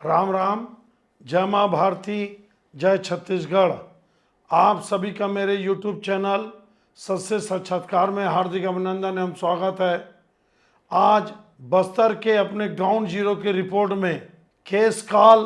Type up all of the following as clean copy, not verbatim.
राम राम, जय माँ भारती, जय छत्तीसगढ़। आप सभी का मेरे YouTube चैनल सत्य साक्षात्कार में हार्दिक अभिनंदन एवं स्वागत है। आज बस्तर के अपने ग्राउंड जीरो की रिपोर्ट में केशकाल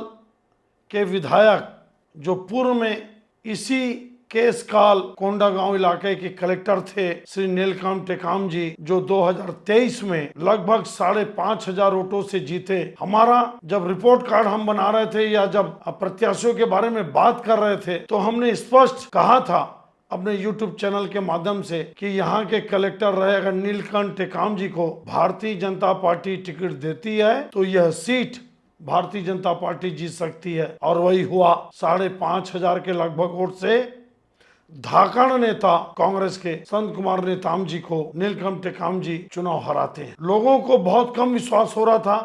के विधायक जो पूर्व में इसी केशकाल कोंडागांव इलाके के कलेक्टर थे श्री नीलकंठ टेकाम जी, जो 2023 में लगभग 5,500 वोटों से जीते। हमारा जब रिपोर्ट कार्ड हम बना रहे थे या जब प्रत्याशियों के बारे में बात कर रहे थे तो हमने स्पष्ट कहा था अपने YouTube चैनल के माध्यम से कि यहाँ के कलेक्टर रहे अगर नीलकंठ टेकाम जी को भारतीय जनता पार्टी टिकट देती है तो यह सीट भारतीय जनता पार्टी जीत सकती है। और वही हुआ। 5,500 के लगभग वोट से धाकड़ नेता कांग्रेस के संत कुमार नेताम जी को नीलकंठ टेकाम जी चुनाव हराते हैं। लोगों को बहुत कम विश्वास हो रहा था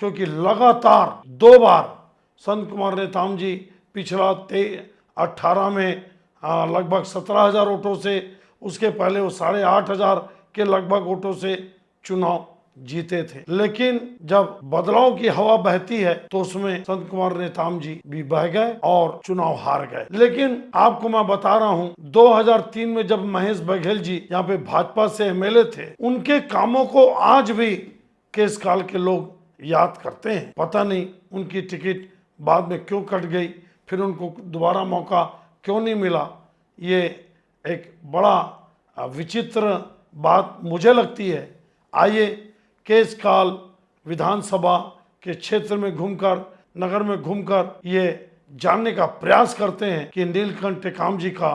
क्योंकि लगातार 2 बार संत कुमार नेताम जी पिछला 18 में लगभग 17,000 वोटों से, उसके पहले वो 8,500 के लगभग वोटों से चुनाव जीते थे। लेकिन जब बदलाव की हवा बहती है तो उसमें संत कुमार नेताम जी भी बह गए और चुनाव हार गए। लेकिन आपको मैं बता रहा हूं 2003 में जब महेश बघेल जी यहाँ पे भाजपा से एमएलए थे, उनके कामों को आज भी केशकाल के लोग याद करते हैं। पता नहीं उनकी टिकट बाद में क्यों कट गई, फिर उनको दोबारा मौका क्यों नहीं मिला। ये एक बड़ा विचित्र बात मुझे लगती है। आइए केशकाल विधानसभा के क्षेत्र में घूमकर, नगर में घूमकर ये जानने का प्रयास करते हैं कि नीलकंठ टेकाम जी का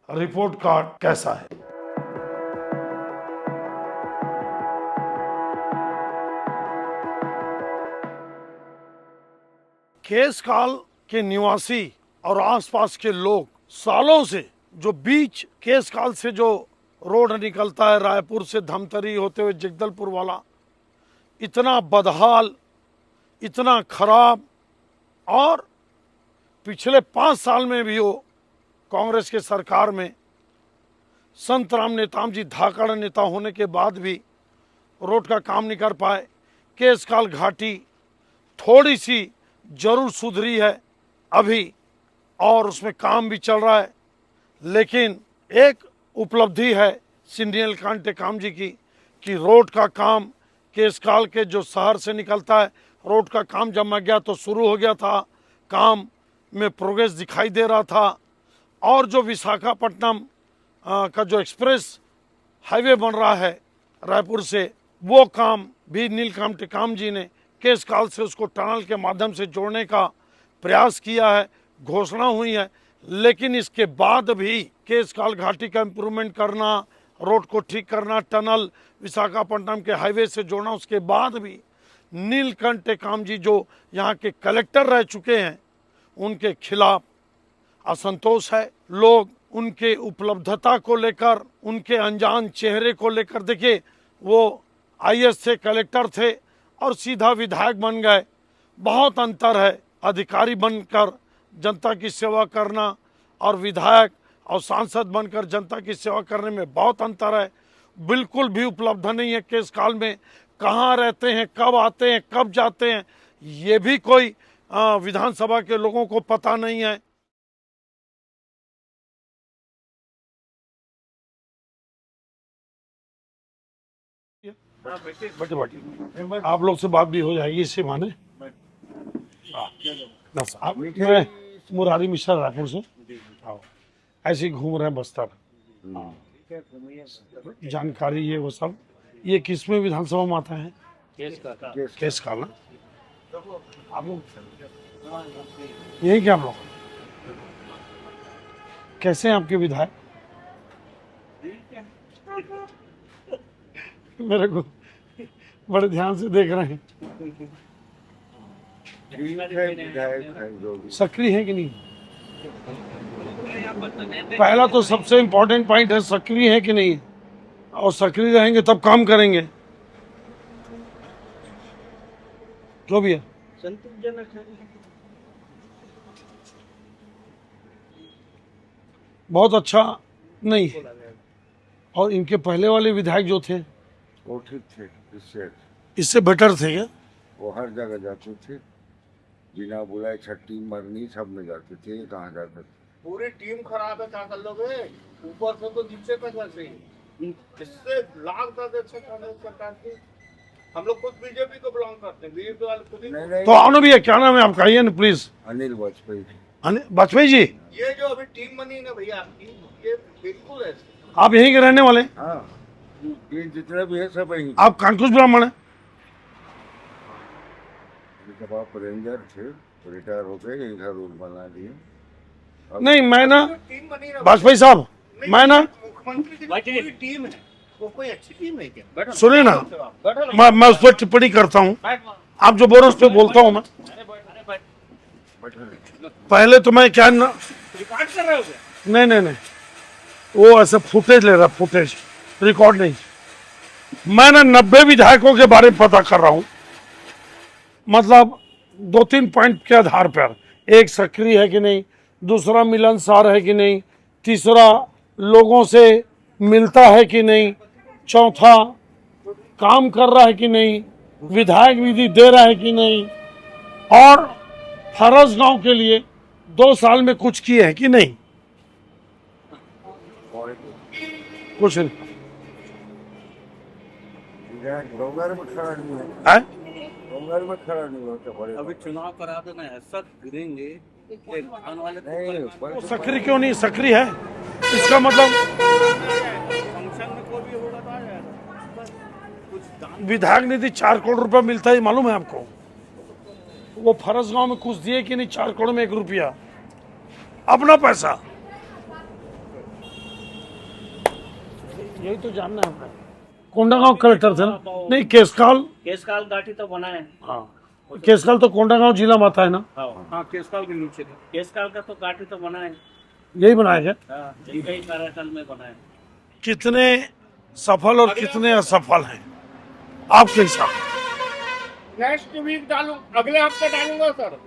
रिपोर्ट कार्ड कैसा है। केशकाल के निवासी और आसपास के लोग सालों से जो बीच केशकाल से जो रोड निकलता है रायपुर से धमतरी होते हुए जगदलपुर वाला, इतना बदहाल, इतना खराब, और पिछले 5 साल में भी वो कांग्रेस के सरकार में संत राम नेताम जी धाकड़ नेता होने के बाद भी रोड का काम नहीं कर पाए। केशकाल घाटी थोड़ी सी जरूर सुधरी है अभी और उसमें काम भी चल रहा है, लेकिन एक उपलब्धि है श्री नीलकंठ टेकाम जी की कि रोड का काम केशकाल के जो शहर से निकलता है, रोड का काम जब मैं गया तो शुरू हो गया था, काम में प्रोग्रेस दिखाई दे रहा था। और जो विशाखापट्टनम का जो एक्सप्रेस हाईवे बन रहा है रायपुर से, वो काम भी नीलकंठ टेकाम जी ने केशकाल से उसको टनल के माध्यम से जोड़ने का प्रयास किया है, घोषणा हुई है। लेकिन इसके बाद भी केशकाल घाटी का इम्प्रूवमेंट करना, रोड को ठीक करना, टनल विशाखापट्टनम के हाईवे से जोड़ना, उसके बाद भी नीलकंठ टेकाम जी जो यहाँ के कलेक्टर रह चुके हैं उनके खिलाफ असंतोष है। लोग उनके उपलब्धता को लेकर, उनके अनजान चेहरे को लेकर, देखिए वो आईएएस थे, कलेक्टर थे और सीधा विधायक बन गए। बहुत अंतर है अधिकारी बनकर जनता की सेवा करना और विधायक और सांसद बनकर जनता की सेवा करने में बहुत अंतर है। बिल्कुल भी उपलब्ध नहीं है केशकाल में, कहाँ रहते हैं, कब आते हैं, कब जाते हैं, ये भी कोई विधानसभा के लोगों को पता नहीं है। आप लोग से बात भी हो जाएगी इसी बहाने। आप मैं मुरारी मिश्रा रायपुर से ऐसे ही घूम रहे हैं बस्तर, जानकारी ये वो सब। ये किसमें विधानसभा में आता है? केशकाल ना। आप लोग यही क्या? आप लोग कैसे हैं आपके विधायक? मेरे को बड़े ध्यान से देख रहे हैं। सक्रिय है कि नहीं? पहला तो सबसे इम्पोर्टेंट पॉइंट है सक्रिय है कि नहीं, और सक्रिय रहेंगे तब काम करेंगे। जो भी है संतोषजनक है, बहुत अच्छा नहीं है। और इनके पहले वाले विधायक जो थे वो ठीक थे, इससे इससे बेटर थे क्या? वो हर जगह जाते थे। बिना बुलाए छठी मरनी सब में जाते थे, ये कहाँ जाते थे। पूरी टीम खराब है, क्या कर लोगे। ऊपर से तो नीचे तक वैसे ही इससे लाख ज्यादा अच्छा कांग्रेस सरकार की। हम लोग खुद बीजेपी को बिलोंग करते हैं, बीजेपी वाले खुद ही। नहीं नहीं, तो आनो भैया क्या नाम है आपका, ये ना प्लीज। अनिल वाजपेयी। वाजपेयी जी, ये जो अभी टीम बनी है ना भैया आपकी, ये बिल्कुल ऐसे। आप यहीं के रहने वाले हैं? हाँ, ये जितने भी है सब यही। आप कांकुश ब्राह्मण हैं? जब आप रेंजर थे, रिटायर हो गए, इधर रूल बना दिए। नहीं मैं ना, टीम बनी ना वाजपेयी साहब, मैं ना, मुख्यमंत्री की पूरी टीम है, वो कोई अच्छी टीम है क्या। बैठो सुनिए ना, बैठो मैं उस पर टिप्पणी करता हूँ। आप जो बोल रहे हैं उस पर बोलता हूँ मैं। पहले तो मैं क्या ना, रिकॉर्ड कर रहे हो क्या। नहीं नहीं नहीं, वो ऐसे फुटेज ले रहा, फुटेज, रिकॉर्ड नहीं। मैं ना 90 विधायकों के बारे में पता कर रहा हूँ, मतलब 2-3 पॉइंट के आधार पर। एक सक्रिय है कि नहीं, दूसरा मिलनसार है कि नहीं, तीसरा लोगों से मिलता है कि नहीं, चौथा काम कर रहा है कि नहीं, विधायक निधि दे रहा है कि नहीं, और फरस गांव के लिए 2 साल में कुछ किए हैं कि नहीं। कुछ नहीं डोंगर में खड़ा नहीं है, है? डोंगर में खड़ा नहीं होता बड़े। अभी चुनाव करा देना, ऐसा गिरेंगे कि आने वाले नहीं, वो सक्रिय क्यों नहीं, सक्रिय है, इसका मतलब फंक्शन में कोई भी होगा तो आ जाएगा बस। कुछ दान विधायक निधि 4 करोड़ रुपया मिलता है, मालूम है आपको? वो फरस गांव में कुछ दिए कि नहीं, 4 करोड़ में 1 रुपया अपना पैसा। यही तो जानना है हमें। कोंडागांव कलेक्टर थे ना? नहीं, केसकाल घाटी तो बना है। हाँ, केसकाल तो कोंडागांव जिला में आता है ना? हाँ केसकाल के नीचे केसकाल का तो घाटी तो बना है। यही बनाया गया। हाँ, कई कार्यकाल में बना है। कितने सफल और कितने असफल हैं आपके हिसाब से? नेक्स्ट वीक डालूं, अगले हफ्ते डालूंगा सर।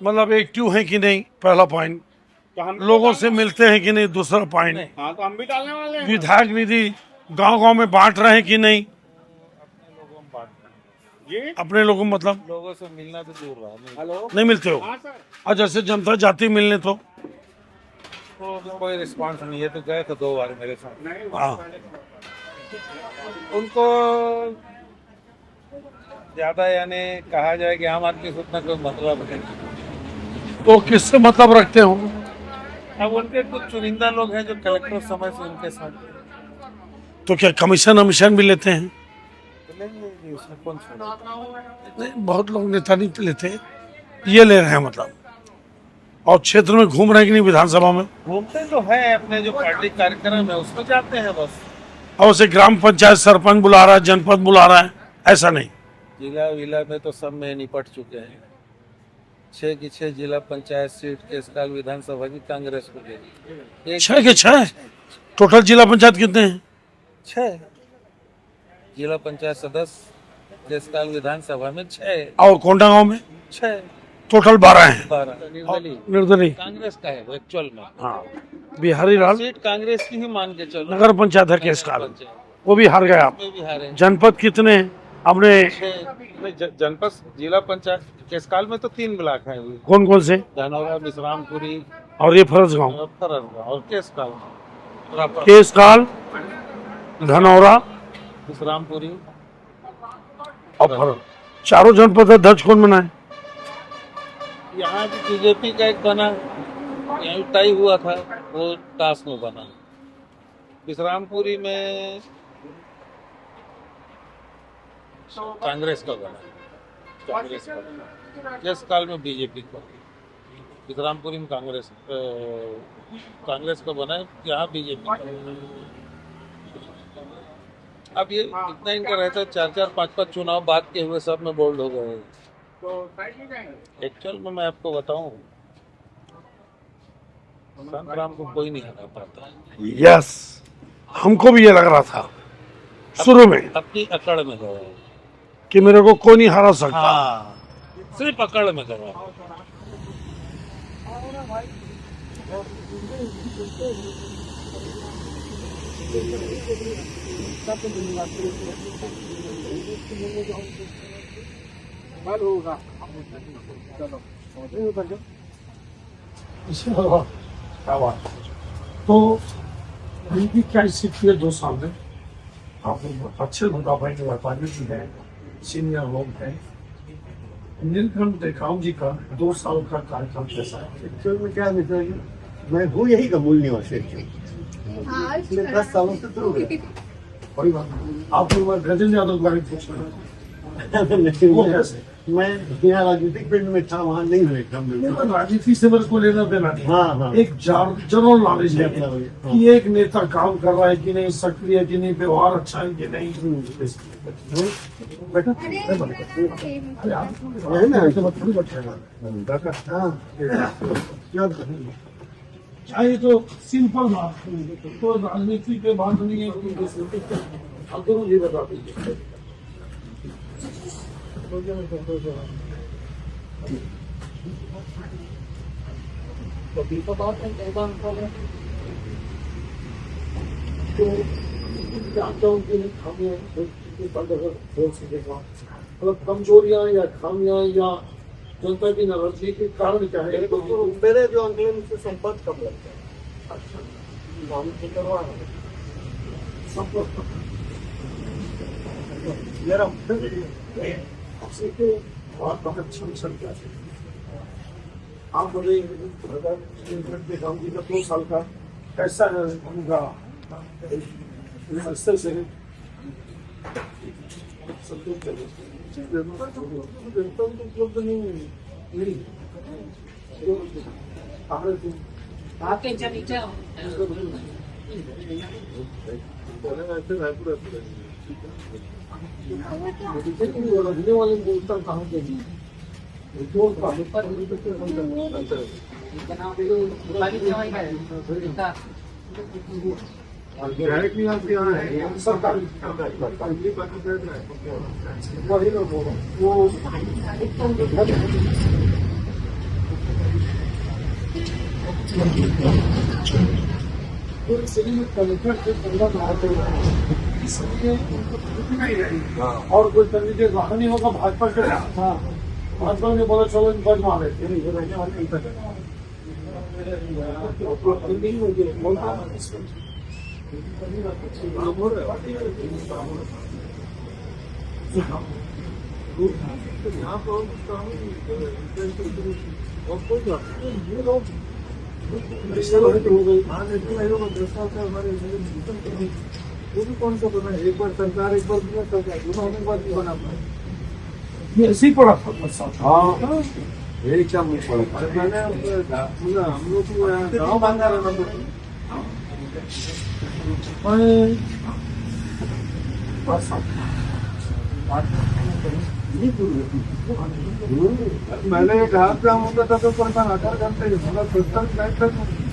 मतलब एक्टिव है कि नहीं, पहला पॉइंट। तो हम लोगों से मिलते हैं कि नहीं, दूसरा पॉइंट। हाँ तो हम भी डालने वाले हैं। विधायक निधि गांव-गांव में बांट रहे हैं कि नहीं, जी अपने लोगों में, मतलब लोगों से मिलना तो दूर रहा। हेलो नहीं मिलते हो। हाँ सर, और जैसे जनता जाति मिलने तो तो कोई रिस्पांस नहीं है, तो गए थे 2 बार मेरे साथ। नहीं हाँ, उनको ज्यादा यानी कहा जाए कि आम आदमी से उतना कोई मतलब नहीं। तो किससे मतलब रखते हो? अब उनके कुछ चुनिंदा लोग हैं जो कलेक्टर समय से उनके साथ तो क्या कमीशन वमीशन भी लेते हैं? तो लेंगे जी, उसमें कौन सा। नहीं, बहुत लोग नेता नहीं लेते, ये ले रहे हैं मतलब। और क्षेत्र में घूम रहे हैं कि नहीं, विधानसभा में? घूमते तो है, अपने जो पार्टी कार्यक्रम है उसमें जाते हैं बस। और उसे ग्राम पंचायत सरपंच बुला रहा है, जनपद बुला रहा है, ऐसा नहीं। जिला विला में तो सब में निपट चुके हैं। 6 की 6 जिला पंचायत सीट केसकाल विधानसभा की कांग्रेस को दे। 6 के 6 टोटल जिला पंचायत कितने हैं? 6 जिला पंचायत सदस्य केसकाल विधानसभा में 6। और कोंडागांव में 6 टोटल 12 हैं। 12 और निर्दलीय निर्दलीय, कांग्रेस का है वो एक्चुअल में। हाँ, बिहारी लाल सीट कांग्रेस की ही मान के चलो। नगर पंचायत है केसकाल, पंचायत वो भी हार गया आप। में भी हारे। जनपद कितने हैं अपने? 6 जनपद जिला पंचायत केसकाल में तो 3 ब्लॉक हैं, कौन कौन से? धनौरा, विश्रामपुरी और ये फरस गांव, और फरसगांव और केसकाल प्रॉपर। केसकाल, धनौरा विश्रामपुरी और फरस, चारों जनपद अध्यक्ष कौन बना है? यहाँ भी बीजेपी का एक बना, यहाँ तय हुआ था, वो टास्क में बना। विश्रामपुरी में कांग्रेस का बना, कांग्रेस का बना। केसकाल में बीजेपी का, विश्रामपुरी में कांग्रेस का बना है, यहाँ बीजेपी का। अब ये इतना इनका रहता है, 4-4, 5-5 चुनाव बाद के हुए सब में बोल्ड हो गए। एक्चुअल में मैं आपको बताऊं, संतराम को कोई नहीं हरा पाता। यस, हमको भी ये लग रहा था शुरू में अपनी अकड़ में गया, कि मेरे को कोई नहीं हरा सकता। हाँ, सिर्फ अकड़ में गया। होगा चलो। क्या बात है। तो इनकी क्या स्थिति है 2 साल में? आप लोग अच्छे होगा भाई, जो व्यापारी भी हैं, सीनियर लोग हैं। नीलकंठ टेकाम जी का 2 साल का कार्यकाल कैसा है? एक्चुअल में क्या है सर, मैं हूँ यही का मूल निवासी एक्चुअली, पिछले 10 सालों से शुरू है। कोई बात नहीं, आप लोग गजेंद्र यादव के बारे में पूछ रहे हैं। लेकिन वो कैसे? मैं बिना राजनीतिक फील्ड में था, वहाँ नहीं हुए था बिल्कुल। राजनीति से मेरे को लेना देना नहीं। हाँ, हाँ। एक जनरल नॉलेज है कि एक नेता काम कर रहा है कि नहीं, सक्रिय है कि नहीं, व्यवहार अच्छा है कि नहीं। बेटा अरे आप है ना? ऐसे मत थोड़ी बैठेगा। हाँ, क्या ये तो सिंपल बात है, तो राजनीति के बात नहीं है कि आप दोनों ये बता दीजिए। मतलब कमजोरियां या खामियां या जनता की नाराजगी के कारण क्या है? तो मेरे जो अंकल से संपर्क कम लगता है। मेरा बहुत अच्छा मिशन क्या है। आप बोले टेकाम जी का 2 साल का कैसा है उनका रास्ते से आपके नीचे रहने वाले बोलता कहाँ के डायरेक्टली आपके यहाँ है सरकारी वही लोग बोलो वो पूरे सिटी में कलेक्टर से पंद्रह बनाते हैं, इसलिए उनको छुट्टी नहीं रही और कोई कैंडिडेट रहा नहीं होगा भाजपा के। हाँ, भाजपा ने बोला चलो इन बज मारे रहने वाले वो भी कौन सा बना है, एक बार सरकार एक बार बिना सरकार, दोनों होने के बाद भी बना पाए। ये ऐसे ही पड़ा था बस। हाँ, यही क्या मुझे पड़ा था। मैंने हम लोग को गाँव बांधा रहना तो मैंने एक हाथ काम होता था तो परेशान 18 घंटे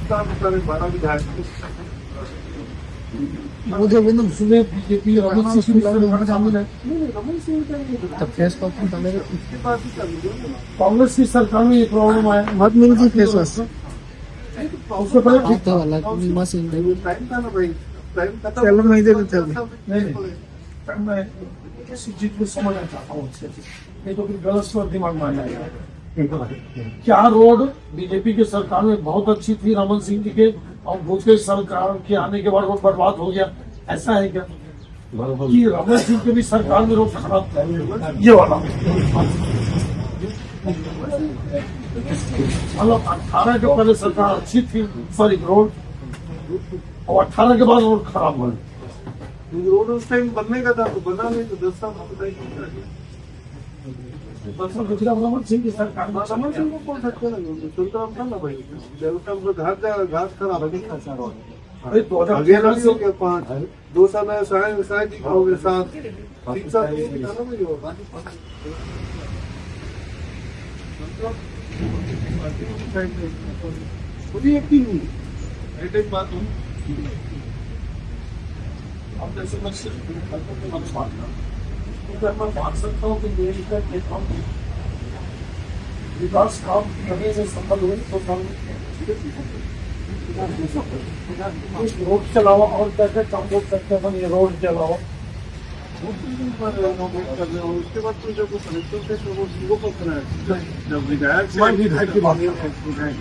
मतलब 12 विधायक मुझे भी ना सुने बीजेपी रमन सिंह शामिल है। फेस कॉन्फ्रेंस उसके बाद ही चालू कांग्रेस की सरकार में ये प्रॉब्लम आया। मत मिलती फेस वाश उससे पहले ठीक तो वाला मशीन टाइम था ना भाई, टाइम खत्म चलो नहीं दे तो चल नहीं मैं किसी चीज को समझना चाहता हूँ अच्छे से, नहीं तो फिर गलत सोच दिमाग में आ जाएगा। क्या रोड बीजेपी की सरकार में बहुत अच्छी थी रमन सिंह जी के, और भूतपूर्व सरकार के आने के बाद वो बर्बाद हो गया, ऐसा है क्या? कि रमन सिंह के भी सरकार में रोड खराब था ये वाला। मतलब 18 के पहले सरकार अच्छी थी, सॉरी रोड, और 18 के बाद रोड खराब हो गई। रोड उस टाइम बनने का था तो बना नहीं, तो 10 साल बताइए गुजरात रमन सिंह की सरकार में समझ को कौन सकते ना सुल्तान था ना भाई, घाट खराब है अरे आगे ना हो गया 5 2 साल में शायद हो गए 7 3 साल खुद ही एक्टिंग हुई बात हुई। अब जैसे मैं सिर्फ मैं बात सकता हूँ कि विकास काम करने में सफल हुए तो रोड के अलावा और क्या क्या काम हो सकते हैं ये रोड के अलावा? उसके बाद तो जब वो कलेक्टर थे तो वो पकड़ा है जब विधायक विधायक की बात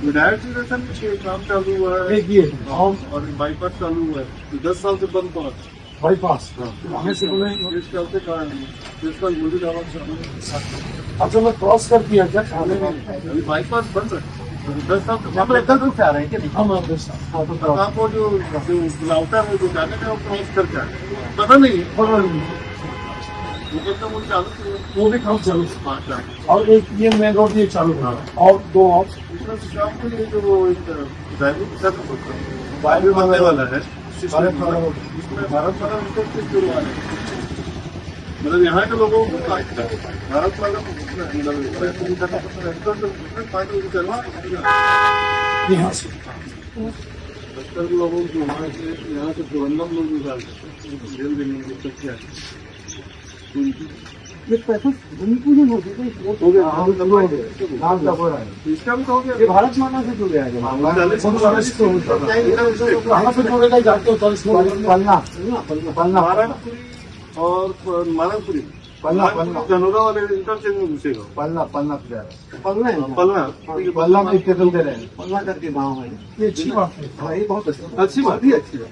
विधायक से जैसा कुछ काम चालू हुआ है एक ये गाँव और बाईपास चालू हुआ है 10 साल से बंद पड़ा बाईपास वहाँ से बोले जिस चलते कारण जिसका मोदी दावा अच्छा मैं क्रॉस कर दिया क्या अभी बाईपास बंद है 10 साल से आप इधर रूप से आ रहे हैं क्या? हम आपके साथ तो आपको जो राउटर है जो जाने का वो क्रॉस करके आए पता नहीं है वो कहते मुझे चालू किया वो भी काम चालू है। हाँ चालू और एक ये मेन रोड ये चालू है और दो और दूसरा शाम को ये जो वो एक ड्राइविंग के साथ वायु बनने वाला है इसमें भारत वाला उनको किस शुरू वाले मतलब यहाँ के लोगों को भारत वाला यहाँ से बस्तर के लोगों को यहाँ से प्रबंधन लोग निकालते जेल देने की चर्चा है ये पैसा भूमि पूजन हो गया नाम का हो रहा है इसका भी तो हो ये गया भारत माता से जुड़ गया है कहाँ से जोड़ेगा जाते हो पलना पलना महाराजपुरी और मानवपुरी पलना पलना जनोरा वाले इंटरचेंज में घुसेगा पलना पलना पे जा रहा है पलना है पलना पलना में स्टेशन दे रहे हैं पलना करके गाँव है ये अच्छी बात है हाँ ये बहुत अच्छी बात ही अच्छी बात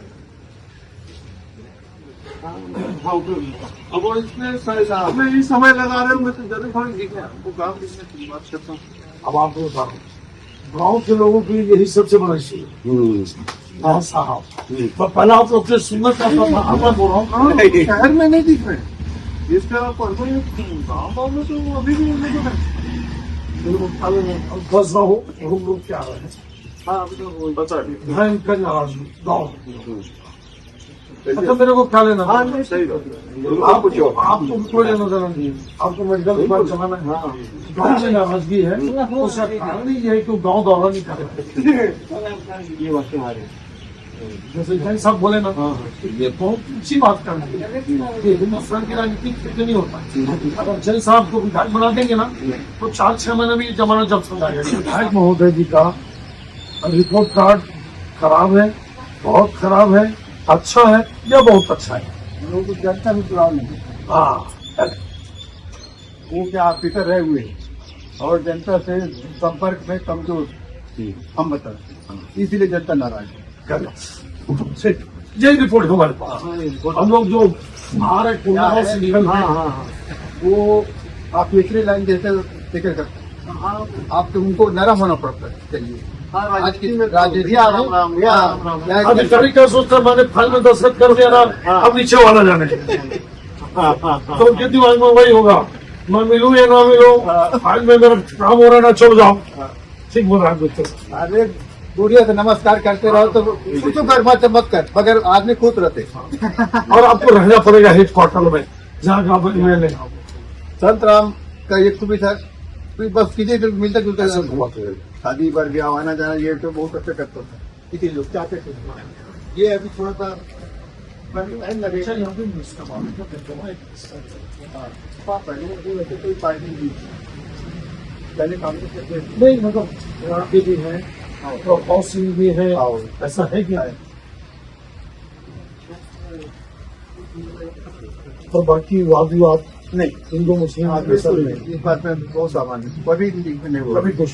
अब वो इसमें ये समय लगा रहे हो मैं तो जरूर थोड़ी दिख रहा है वो काम दिखने की बात करता हूँ अब आपको बता रहा हूँ गाँव के लोगों के लिए यही सबसे बड़ा इशू है हाँ साहब पर पहला आप लोग से सुनना चाहता था अब मैं बोल रहा हूँ शहर में नहीं दिख रहे इसका परसों गाँव में तो अभी भी बस रहो हम लोग क्या रहे हैं हाँ अभी तो बता भयंकर नाराज गाँव अच्छा मेरे को क्या लेना हाँ नहीं सही बात आपको कोई लेना देना नहीं है आपको मेडिकल दुकान चलाना है गाँव में नाराजगी है उसका कारण ही है कि गाँव दौरा नहीं कर रहे ये बातें आ रही जैसे जैन साहब बोले ना ये बहुत अच्छी बात कर रहे हैं ये हिंदुस्तान की राजनीति फिर नहीं होता अगर जैन साहब को विधायक बना देंगे ना तो 4-6 महीने में जमाना जब समझ आएगा विधायक महोदय जी का रिपोर्ट कार्ड खराब है बहुत खराब है अच्छा है या बहुत अच्छा है लोगों को जनता भी चुनाव नहीं हाँ वो क्या ऑफिसर रहे हुए और जनता से संपर्क में कमजोर हम बताते इसीलिए जनता नाराज है यही रिपोर्ट हमारे पास हम लोग जो बाहर है कोरोना से निकल हाँ हाँ हाँ वो आप तीसरी लाइन जैसे जिक्र करते हैं आपको उनको नरम होना पड़ता है चलिए आज की राजनीति अभी कभी क्या सोचता मैंने फाइल में दस्तखत कर दिया ना अब नीचे वाला जाने तो उनके दिमाग में वही होगा मैं मिलूं या ना मिलूं फाइल में मेरा काम हो रहा है ना छोड़ जाओ ठीक बोल रहा है दोस्तों अरे दूरिया से नमस्कार करते रहो तो कुछ कर मत कर मगर आदमी खुद रहते और आपको रहना पड़ेगा हेड क्वार्टर में जहाँ का मैंने संत राम का एक सुबह था बस किसी से मिलता जुलता शादी पर गया आना जाना ये तो बहुत अच्छा करता था इसी लोग चाहते थे ये अभी थोड़ा सा टाइम लगेगा पहले वैसे कोई पार्टी नहीं पहले काम करते नहीं मतलब यहाँ पे भी है हाउसिंग भी है ऐसा है क्या और बाकी वाद विवाद नहीं हिंदू मुस्लिम आदमी इस बात में बहुत सामान्य कभी नहीं हुआ कभी कुछ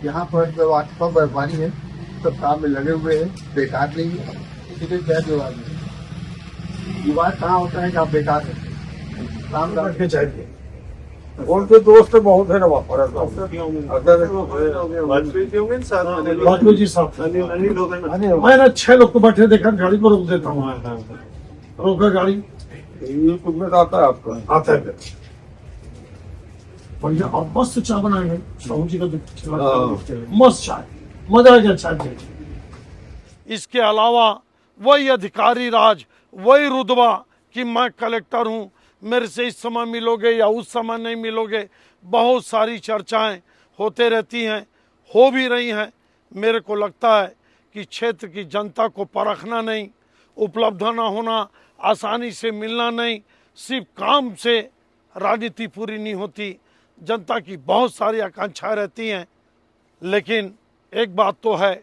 यहाँ पर जो वास्तव बर्फबारी है सब काम में लगे हुए हैं बेकार नहीं है इसलिए क्या विवाद नहीं विवाद कहाँ होता है जहाँ बेकार है काम रखने चाहिए उनके दोस्त बहुत है ना वाजपेयी जी साहब मैं ना 6 लोग को बैठे देखा गाड़ी को रोक देता हूँ रोका गाड़ी में आता है आपका आता है बढ़िया और मस्त चाय बनाएंगे साहू जी का मस्त चाय मजा आ गया चाय पी इसके अलावा वही अधिकारी राज वही रुतबा कि मैं कलेक्टर हूँ मेरे से इस समय मिलोगे या उस समय नहीं मिलोगे बहुत सारी चर्चाएं होते रहती हैं हो भी रही हैं मेरे को लगता है कि क्षेत्र की जनता को परखना नहीं उपलब्ध न होना आसानी से मिलना नहीं सिर्फ काम से राजनीति पूरी नहीं होती जनता की बहुत सारी आकांक्षाएं रहती हैं लेकिन एक बात तो है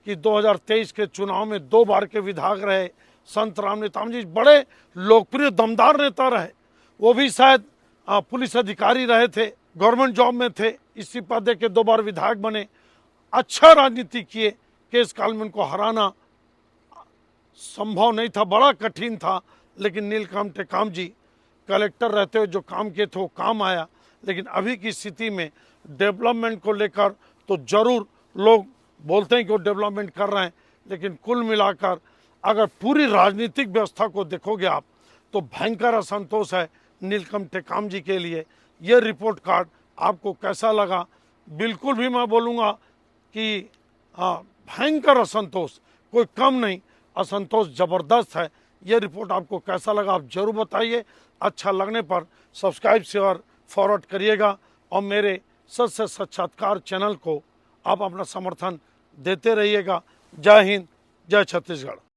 कि 2023 के चुनाव में 2 बार के विधायक रहे संत राम नेताम जी बड़े लोकप्रिय दमदार नेता रहे, वो भी शायद पुलिस अधिकारी रहे थे, गवर्नमेंट जॉब में थे, इस्तीफा दे के 2 बार विधायक बने, अच्छा राजनीति किए। केस काल में उनको हराना संभव नहीं था, बड़ा कठिन था, लेकिन नीलकंठ टेकाम जी कलेक्टर रहते हुए जो काम किए थे वो काम आया। लेकिन अभी की स्थिति में डेवलपमेंट को लेकर तो जरूर लोग बोलते हैं कि वो डेवलपमेंट कर रहे हैं, लेकिन कुल मिलाकर अगर पूरी राजनीतिक व्यवस्था को देखोगे आप तो भयंकर असंतोष है नीलकंठ टेकाम जी के लिए। ये रिपोर्ट कार्ड आपको कैसा लगा? बिल्कुल भी मैं बोलूँगा कि भयंकर असंतोष, कोई कम नहीं, असंतोष ज़बरदस्त है। ये रिपोर्ट आपको कैसा लगा आप जरूर बताइए। अच्छा लगने पर सब्सक्राइब शेयर फॉरवर्ड करिएगा और मेरे सच से साक्षात्कार चैनल को आप अपना समर्थन देते रहिएगा। जय हिंद, जय छत्तीसगढ़।